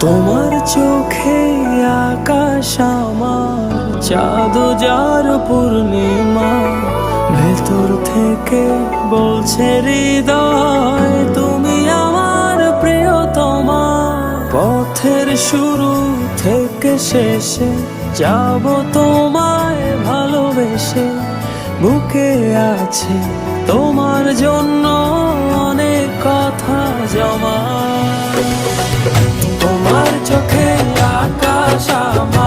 তোমার চোখে আকাশ আমার, চাঁদ যার পূর্ণিমা। ভেতর থেকে বলছে হৃদয় তুমি আমার প্রিয়তমা। পথের শুরু থেকে শেষে যাব তোমায় ভালোবেসে। বুকে আছে তোমার জন্য অনেক কথা জমা। তোমার চোখে আকাশ আমার।